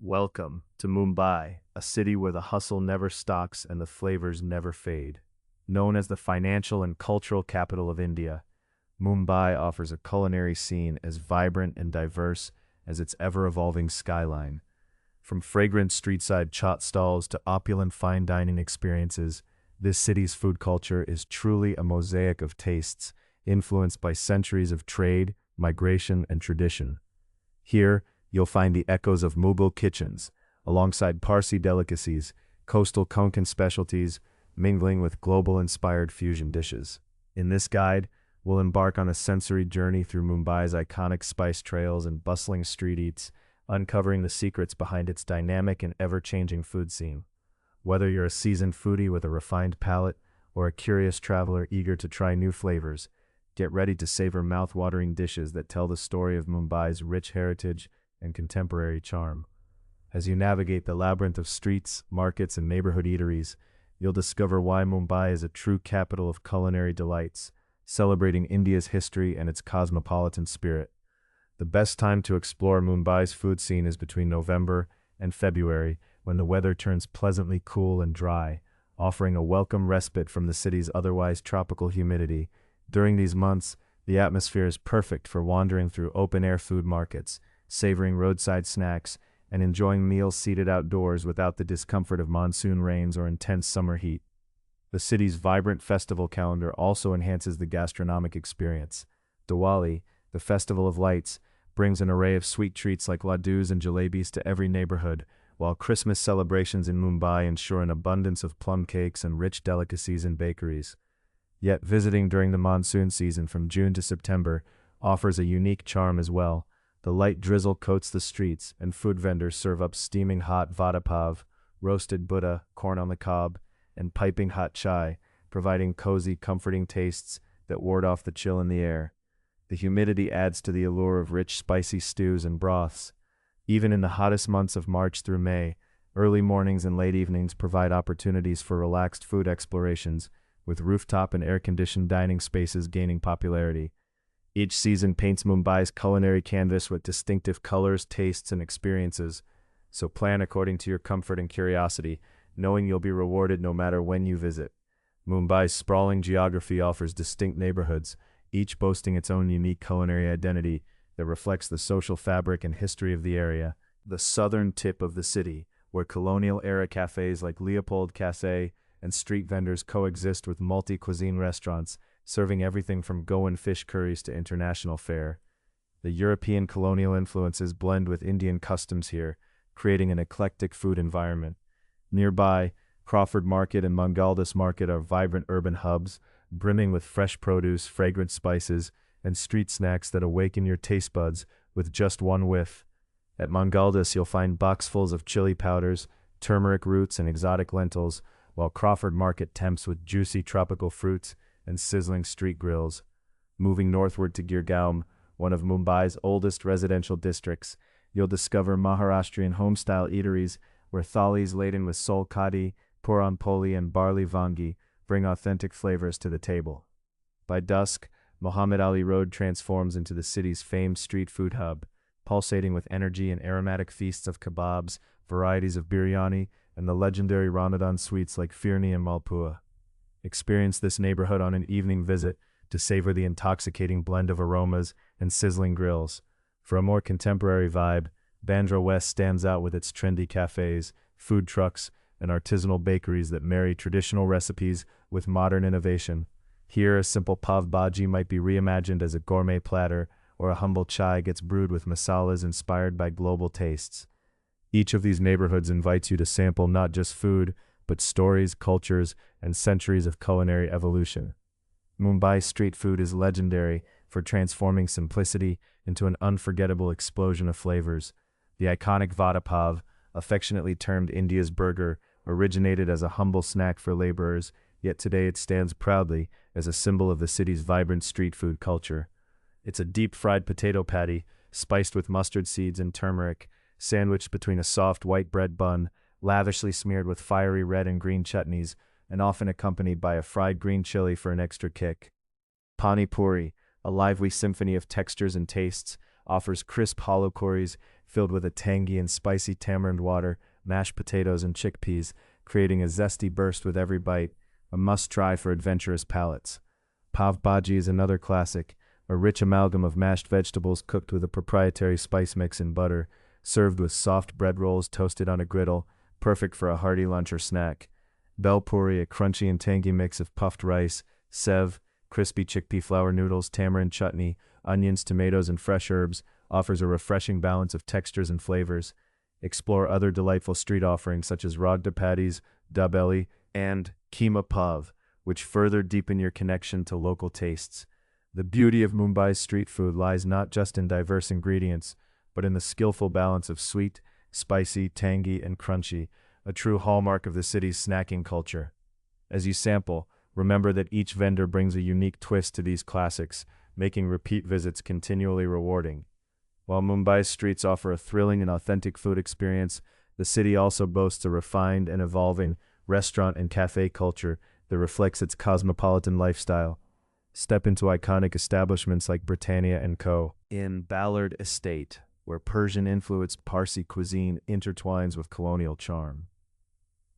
Welcome to Mumbai, a city where the hustle never stops and the flavors never fade. Known as the financial and cultural capital of India, Mumbai offers a culinary scene as vibrant and diverse as its ever-evolving skyline. From fragrant street-side chaat stalls to opulent fine dining experiences, this city's food culture is truly a mosaic of tastes, influenced by centuries of trade, migration, and tradition. Here, you'll find the echoes of Mughal kitchens, alongside Parsi delicacies, coastal Konkan specialties, mingling with global-inspired fusion dishes. In this guide, we'll embark on a sensory journey through Mumbai's iconic spice trails and bustling street eats, uncovering the secrets behind its dynamic and ever-changing food scene. Whether you're a seasoned foodie with a refined palate or a curious traveler eager to try new flavors, get ready to savor mouth-watering dishes that tell the story of Mumbai's rich heritage and contemporary charm. As you navigate the labyrinth of streets, markets, and neighborhood eateries, you'll discover why Mumbai is a true capital of culinary delights, celebrating India's history and its cosmopolitan spirit. The best time to explore Mumbai's food scene is between November and February, when the weather turns pleasantly cool and dry, offering a welcome respite from the city's otherwise tropical humidity. During these months, the atmosphere is perfect for wandering through open-air food markets, savoring roadside snacks, and enjoying meals seated outdoors without the discomfort of monsoon rains or intense summer heat. The city's vibrant festival calendar also enhances the gastronomic experience. Diwali, the Festival of Lights, brings an array of sweet treats like laddus and jalebis to every neighborhood, while Christmas celebrations in Mumbai ensure an abundance of plum cakes and rich delicacies in bakeries. Yet visiting during the monsoon season from June to September offers a unique charm as well. The light drizzle coats the streets, and food vendors serve up steaming hot vada pav, roasted Buddha, corn on the cob, and piping hot chai, providing cozy, comforting tastes that ward off the chill in the air. The humidity adds to the allure of rich, spicy stews and broths. Even in the hottest months of March through May, early mornings and late evenings provide opportunities for relaxed food explorations, with rooftop and air-conditioned dining spaces gaining popularity. Each season paints Mumbai's culinary canvas with distinctive colors, tastes, and experiences, so plan according to your comfort and curiosity, knowing you'll be rewarded no matter when you visit. Mumbai's sprawling geography offers distinct neighborhoods, each boasting its own unique culinary identity that reflects the social fabric and history of the area. The southern tip of the city, where colonial-era cafes like Leopold Cafe and street vendors coexist with multi-cuisine restaurants, serving everything from Goan fish curries to international fare. The European colonial influences blend with Indian customs here, creating an eclectic food environment. Nearby, Crawford Market and Mangaldas Market are vibrant urban hubs, brimming with fresh produce, fragrant spices, and street snacks that awaken your taste buds with just one whiff. At Mangaldas, you'll find boxfuls of chili powders, turmeric roots, and exotic lentils, while Crawford Market tempts with juicy tropical fruits and sizzling street grills. Moving northward to Girgaon, one of Mumbai's oldest residential districts, you'll discover Maharashtrian home-style eateries where thalis laden with sol kadi, puran poli, and barley vangi bring authentic flavors to the table. By dusk, Muhammad Ali Road transforms into the city's famed street food hub, pulsating with energy and aromatic feasts of kebabs, varieties of biryani, and the legendary Ramadan sweets like firni and malpua. Experience this neighborhood on an evening visit to savor the intoxicating blend of aromas and sizzling grills. For a more contemporary vibe, Bandra West stands out with its trendy cafes, food trucks, and artisanal bakeries that marry traditional recipes with modern innovation. Here, a simple pav bhaji might be reimagined as a gourmet platter, or a humble chai gets brewed with masalas inspired by global tastes. Each of these neighborhoods invites you to sample not just food, but stories, cultures, and centuries of culinary evolution. Mumbai street food is legendary for transforming simplicity into an unforgettable explosion of flavors. The iconic vada pav, affectionately termed India's burger, originated as a humble snack for laborers, yet today it stands proudly as a symbol of the city's vibrant street food culture. It's a deep-fried potato patty, spiced with mustard seeds and turmeric, sandwiched between a soft white bread bun, lavishly smeared with fiery red and green chutneys, and often accompanied by a fried green chili for an extra kick. Pani Puri, a lively symphony of textures and tastes, offers crisp hollow puris filled with a tangy and spicy tamarind water, mashed potatoes, and chickpeas, creating a zesty burst with every bite, a must-try for adventurous palates. Pav bhaji is another classic, a rich amalgam of mashed vegetables cooked with a proprietary spice mix and butter, served with soft bread rolls toasted on a griddle, perfect for a hearty lunch or snack. Bel puri, a crunchy and tangy mix of puffed rice, sev, crispy chickpea flour noodles, tamarind chutney, onions, tomatoes, and fresh herbs, offers a refreshing balance of textures and flavors. Explore other delightful street offerings such as ragda patties, dabeli, and keema pav, which further deepen your connection to local tastes. The beauty of Mumbai's street food lies not just in diverse ingredients, but in the skillful balance of sweet, spicy, tangy, and crunchy, a true hallmark of the city's snacking culture. As you sample, remember that each vendor brings a unique twist to these classics, making repeat visits continually rewarding. While Mumbai's streets offer a thrilling and authentic food experience, the city also boasts a refined and evolving restaurant and cafe culture that reflects its cosmopolitan lifestyle. Step into iconic establishments like Britannia & Co. in Ballard Estate, where Persian-influenced Parsi cuisine intertwines with colonial charm.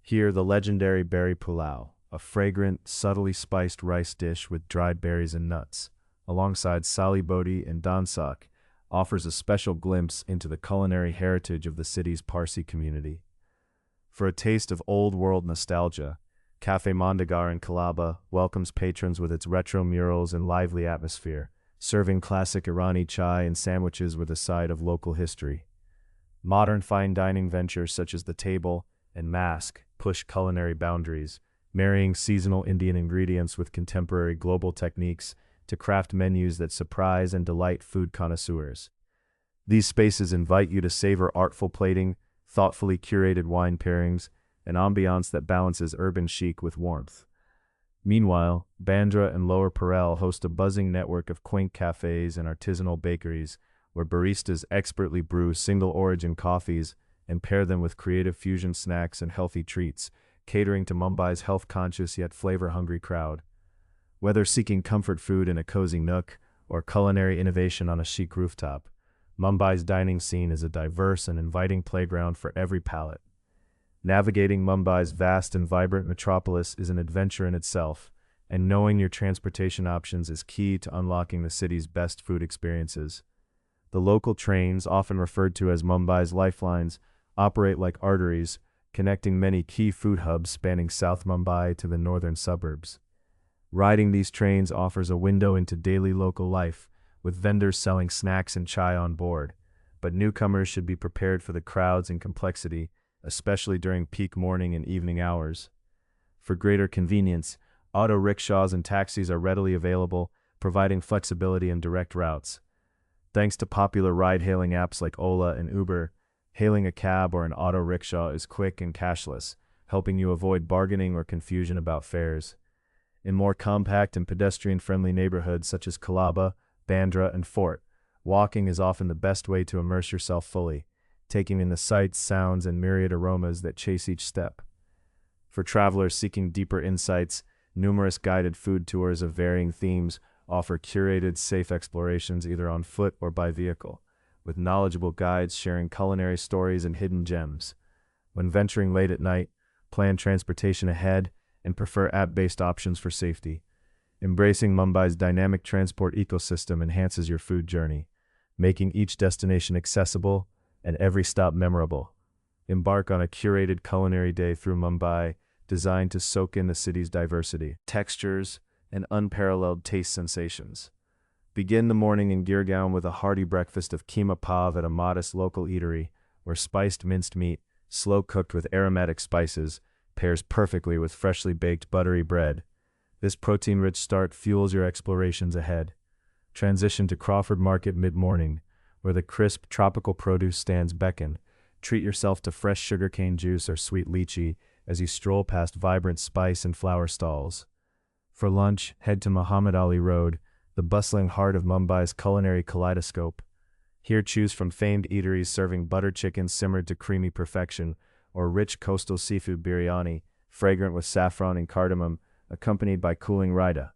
Here, the legendary berry pulao, a fragrant, subtly spiced rice dish with dried berries and nuts, alongside sali boti and dansak, offers a special glimpse into the culinary heritage of the city's Parsi community. For a taste of old-world nostalgia, Café Mondegar in Colaba welcomes patrons with its retro murals and lively atmosphere, serving classic Irani chai and sandwiches with a side of local history. Modern fine dining ventures such as The Table and Mask push culinary boundaries, marrying seasonal Indian ingredients with contemporary global techniques to craft menus that surprise and delight food connoisseurs. These spaces invite you to savor artful plating, thoughtfully curated wine pairings, and ambiance that balances urban chic with warmth. Meanwhile, Bandra and Lower Parel host a buzzing network of quaint cafes and artisanal bakeries where baristas expertly brew single-origin coffees and pair them with creative fusion snacks and healthy treats, catering to Mumbai's health-conscious yet flavor-hungry crowd. Whether seeking comfort food in a cozy nook or culinary innovation on a chic rooftop, Mumbai's dining scene is a diverse and inviting playground for every palate. Navigating Mumbai's vast and vibrant metropolis is an adventure in itself, and knowing your transportation options is key to unlocking the city's best food experiences. The local trains, often referred to as Mumbai's lifelines, operate like arteries, connecting many key food hubs spanning South Mumbai to the northern suburbs. Riding these trains offers a window into daily local life, with vendors selling snacks and chai on board, but newcomers should be prepared for the crowds and complexity, especially during peak morning and evening hours. For greater convenience, auto rickshaws and taxis are readily available, providing flexibility and direct routes. Thanks to popular ride-hailing apps like Ola and Uber, hailing a cab or an auto rickshaw is quick and cashless, helping you avoid bargaining or confusion about fares. In more compact and pedestrian-friendly neighborhoods such as Colaba, Bandra, and Fort, walking is often the best way to immerse yourself fully, taking in the sights, sounds, and myriad aromas that chase each step. For travelers seeking deeper insights, numerous guided food tours of varying themes offer curated, safe explorations either on foot or by vehicle, with knowledgeable guides sharing culinary stories and hidden gems. When venturing late at night, plan transportation ahead and prefer app-based options for safety. Embracing Mumbai's dynamic transport ecosystem enhances your food journey, making each destination accessible and every stop memorable. Embark on a curated culinary day through Mumbai, designed to soak in the city's diversity, textures, and unparalleled taste sensations. Begin the morning in Girgaon with a hearty breakfast of keema pav at a modest local eatery, where spiced minced meat, slow-cooked with aromatic spices, pairs perfectly with freshly baked buttery bread. This protein-rich start fuels your explorations ahead. Transition to Crawford Market mid-morning, where the crisp tropical produce stands beckon. Treat yourself to fresh sugarcane juice or sweet lychee as you stroll past vibrant spice and flower stalls. For lunch, head to Muhammad Ali Road, the bustling heart of Mumbai's culinary kaleidoscope. Here choose from famed eateries serving butter chicken simmered to creamy perfection, or rich coastal seafood biryani, fragrant with saffron and cardamom, accompanied by cooling raita.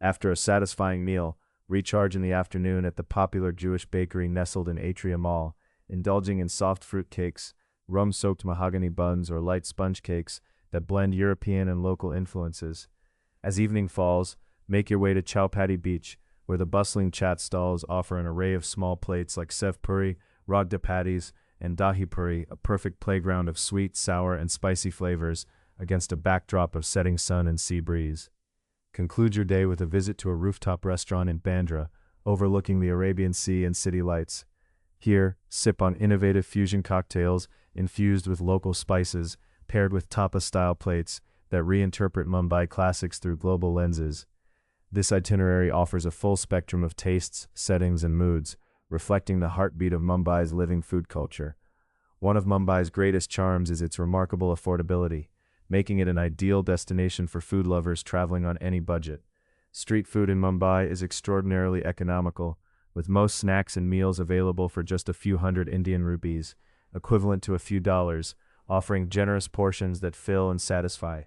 After a satisfying meal, recharge in the afternoon at the popular Jewish bakery nestled in Atrium Mall, indulging in soft fruit cakes, rum-soaked mahogany buns, or light sponge cakes that blend European and local influences. As evening falls, make your way to Chowpatty Beach, where the bustling chaat stalls offer an array of small plates like sev puri, ragda patties, and dahi puri, a perfect playground of sweet, sour, and spicy flavors against a backdrop of setting sun and sea breeze. Conclude your day with a visit to a rooftop restaurant in Bandra, overlooking the Arabian Sea and city lights. Here, sip on innovative fusion cocktails infused with local spices, paired with tapas-style plates that reinterpret Mumbai classics through global lenses. This itinerary offers a full spectrum of tastes, settings, and moods, reflecting the heartbeat of Mumbai's living food culture. One of Mumbai's greatest charms is its remarkable affordability, making it an ideal destination for food lovers traveling on any budget. Street food in Mumbai is extraordinarily economical, with most snacks and meals available for just a few hundred Indian rupees, equivalent to a few dollars, offering generous portions that fill and satisfy.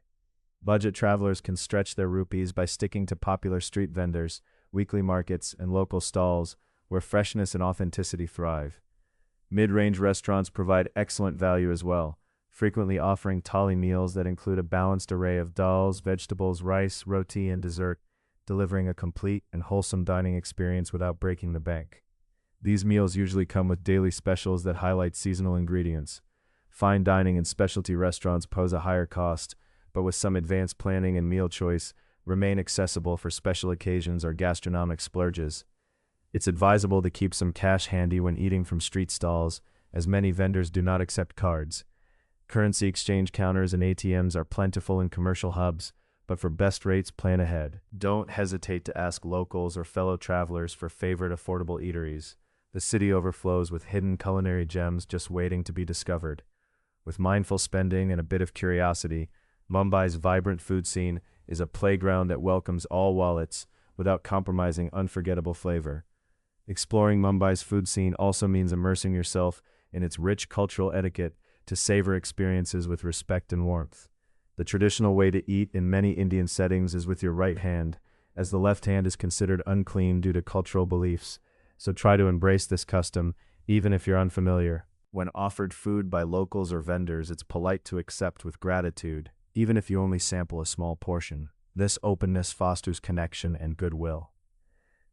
Budget travelers can stretch their rupees by sticking to popular street vendors, weekly markets, and local stalls, where freshness and authenticity thrive. Mid-range restaurants provide excellent value as well, frequently offering thali meals that include a balanced array of dals, vegetables, rice, roti, and dessert, delivering a complete and wholesome dining experience without breaking the bank. These meals usually come with daily specials that highlight seasonal ingredients. Fine dining and specialty restaurants pose a higher cost, but with some advanced planning and meal choice, remain accessible for special occasions or gastronomic splurges. It's advisable to keep some cash handy when eating from street stalls, as many vendors do not accept cards. Currency exchange counters and ATMs are plentiful in commercial hubs, but for best rates, plan ahead. Don't hesitate to ask locals or fellow travelers for favorite affordable eateries. The city overflows with hidden culinary gems just waiting to be discovered. With mindful spending and a bit of curiosity, Mumbai's vibrant food scene is a playground that welcomes all wallets without compromising unforgettable flavor. Exploring Mumbai's food scene also means immersing yourself in its rich cultural etiquette to savor experiences with respect and warmth. The traditional way to eat in many Indian settings is with your right hand, as the left hand is considered unclean due to cultural beliefs, so try to embrace this custom, even if you're unfamiliar. When offered food by locals or vendors, it's polite to accept with gratitude, even if you only sample a small portion. This openness fosters connection and goodwill.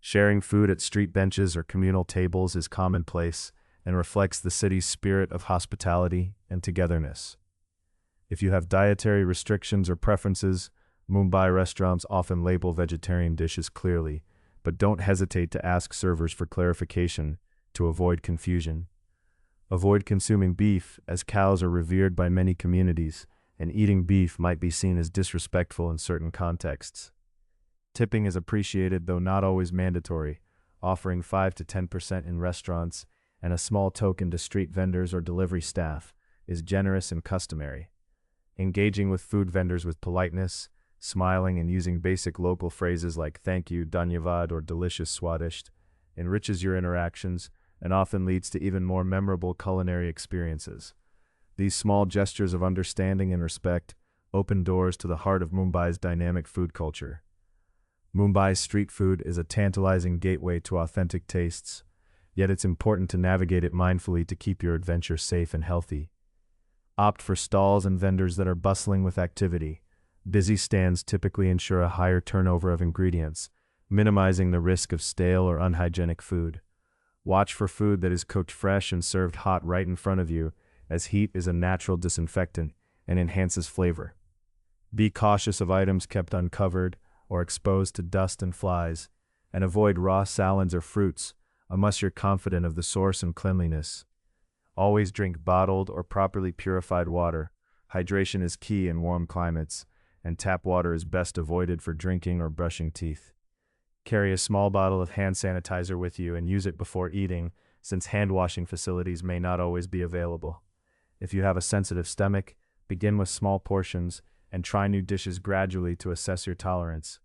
Sharing food at street benches or communal tables is commonplace and reflects the city's spirit of hospitality and togetherness. If you have dietary restrictions or preferences, Mumbai restaurants often label vegetarian dishes clearly, but don't hesitate to ask servers for clarification to avoid confusion. Avoid consuming beef, as cows are revered by many communities, and eating beef might be seen as disrespectful in certain contexts. Tipping is appreciated, though not always mandatory, offering 5 to 10% in restaurants and a small token to street vendors or delivery staff is generous and customary. Engaging with food vendors with politeness, smiling, and using basic local phrases like thank you, dhanyavad, or delicious swadisht enriches your interactions and often leads to even more memorable culinary experiences. These small gestures of understanding and respect open doors to the heart of Mumbai's dynamic food culture. Mumbai's street food is a tantalizing gateway to authentic tastes, yet it's important to navigate it mindfully to keep your adventure safe and healthy. Opt for stalls and vendors that are bustling with activity. Busy stands typically ensure a higher turnover of ingredients, minimizing the risk of stale or unhygienic food. Watch for food that is cooked fresh and served hot right in front of you, as heat is a natural disinfectant and enhances flavor. Be cautious of items kept uncovered or exposed to dust and flies, and avoid raw salads or fruits unless you're confident of the source and cleanliness. Always drink bottled or properly purified water. Hydration is key in warm climates, and tap water is best avoided for drinking or brushing teeth. Carry a small bottle of hand sanitizer with you and use it before eating, since hand washing facilities may not always be available. If you have a sensitive stomach, begin with small portions and try new dishes gradually to assess your tolerance.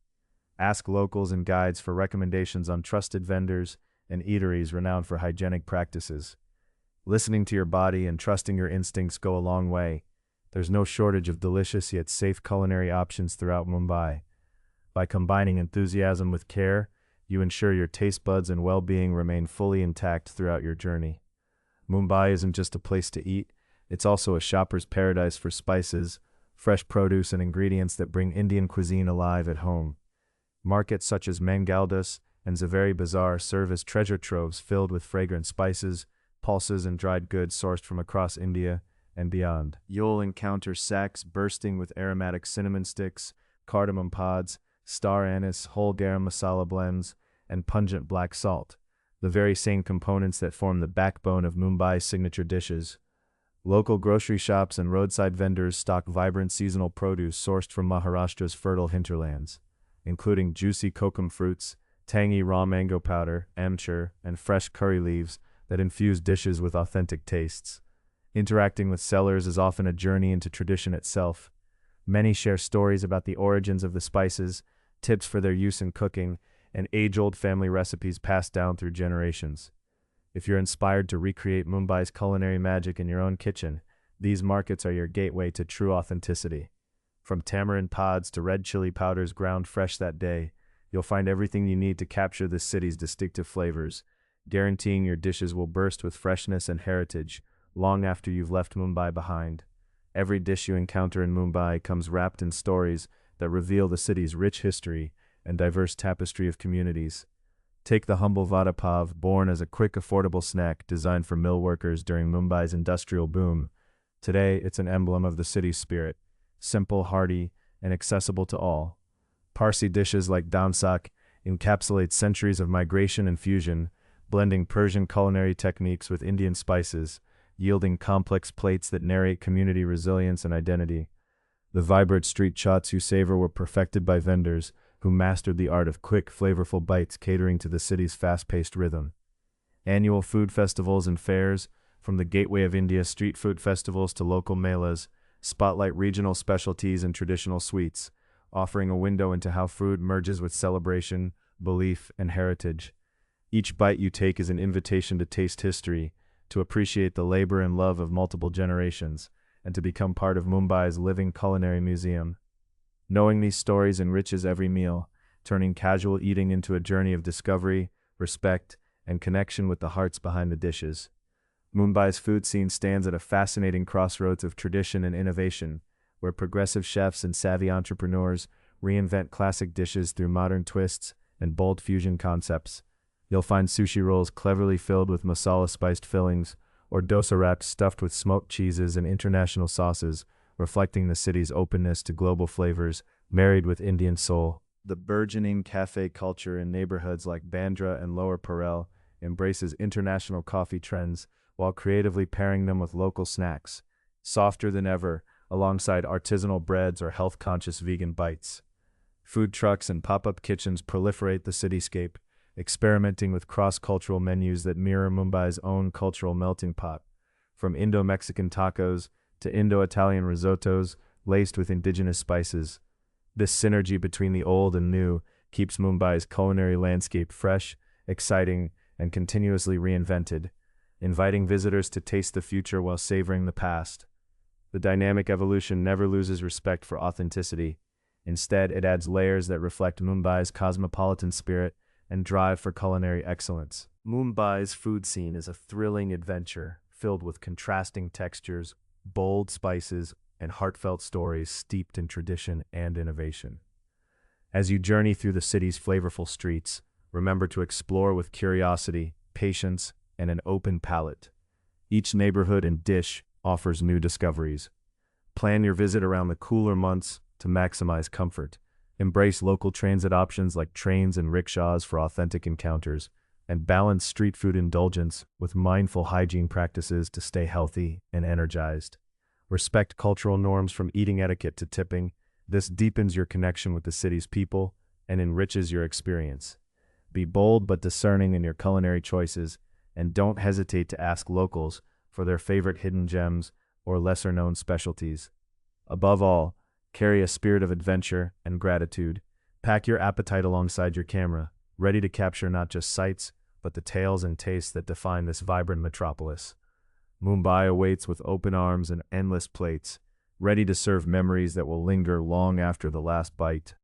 Ask locals and guides for recommendations on trusted vendors and eateries renowned for hygienic practices. Listening to your body and trusting your instincts go a long way. There's no shortage of delicious yet safe culinary options throughout Mumbai. By combining enthusiasm with care, you ensure your taste buds and well-being remain fully intact throughout your journey. Mumbai isn't just a place to eat, it's also a shopper's paradise for spices, fresh produce, and ingredients that bring Indian cuisine alive at home. Markets such as Mangaldas and Zaveri Bazaar serve as treasure troves filled with fragrant spices, pulses, and dried goods sourced from across India and beyond. You'll encounter sacks bursting with aromatic cinnamon sticks, cardamom pods, star anise, whole garam masala blends, and pungent black salt, the very same components that form the backbone of Mumbai's signature dishes. Local grocery shops and roadside vendors stock vibrant seasonal produce sourced from Maharashtra's fertile hinterlands, including juicy kokum fruits, tangy raw mango powder, amchur, and fresh curry leaves that infuse dishes with authentic tastes. Interacting with sellers is often a journey into tradition itself. Many share stories about the origins of the spices, tips for their use in cooking, and age-old family recipes passed down through generations. If you're inspired to recreate Mumbai's culinary magic in your own kitchen, these markets are your gateway to true authenticity. From tamarind pods to red chili powders ground fresh that day, you'll find everything you need to capture this city's distinctive flavors, guaranteeing your dishes will burst with freshness and heritage long after you've left Mumbai behind. Every dish you encounter in Mumbai comes wrapped in stories that reveal the city's rich history and diverse tapestry of communities. Take the humble vada pav, born as a quick, affordable snack designed for mill workers during Mumbai's industrial boom. Today, it's an emblem of the city's spirit, simple, hearty, and accessible to all. Parsi dishes like dansak encapsulate centuries of migration and fusion, blending Persian culinary techniques with Indian spices, yielding complex plates that narrate community resilience and identity. The vibrant street chaats you savor were perfected by vendors who mastered the art of quick, flavorful bites catering to the city's fast-paced rhythm. Annual food festivals and fairs, from the Gateway of India street food festivals to local melas, spotlight regional specialties and traditional sweets, offering a window into how food merges with celebration, belief, and heritage. Each bite you take is an invitation to taste history, to appreciate the labor and love of multiple generations, and to become part of Mumbai's living culinary museum. Knowing these stories enriches every meal, turning casual eating into a journey of discovery, respect, and connection with the hearts behind the dishes. Mumbai's food scene stands at a fascinating crossroads of tradition and innovation, where progressive chefs and savvy entrepreneurs reinvent classic dishes through modern twists and bold fusion concepts. You'll find sushi rolls cleverly filled with masala-spiced fillings, or dosa wraps stuffed with smoked cheeses and international sauces, reflecting the city's openness to global flavors, married with Indian soul. The burgeoning cafe culture in neighborhoods like Bandra and Lower Parel embraces international coffee trends while creatively pairing them with local snacks, softer than ever, alongside artisanal breads or health-conscious vegan bites. Food trucks and pop-up kitchens proliferate the cityscape, experimenting with cross-cultural menus that mirror Mumbai's own cultural melting pot, from Indo-Mexican tacos to Indo-Italian risottos laced with indigenous spices. This synergy between the old and new keeps Mumbai's culinary landscape fresh, exciting, and continuously reinvented, inviting visitors to taste the future while savoring the past. The dynamic evolution never loses respect for authenticity. Instead, it adds layers that reflect Mumbai's cosmopolitan spirit and drive for culinary excellence. Mumbai's food scene is a thrilling adventure filled with contrasting textures, bold spices, and heartfelt stories steeped in tradition and innovation. As you journey through the city's flavorful streets, remember to explore with curiosity, patience, and an open palate. Each neighborhood and dish offers new discoveries. Plan your visit around the cooler months to maximize comfort. Embrace local transit options like trains and rickshaws for authentic encounters, and balance street food indulgence with mindful hygiene practices to stay healthy and energized. Respect cultural norms from eating etiquette to tipping. This deepens your connection with the city's people and enriches your experience. Be bold but discerning in your culinary choices, and don't hesitate to ask locals for their favorite hidden gems or lesser-known specialties. Above all, carry a spirit of adventure and gratitude. Pack your appetite alongside your camera, ready to capture not just sights, but the tales and tastes that define this vibrant metropolis. Mumbai awaits with open arms and endless plates, ready to serve memories that will linger long after the last bite.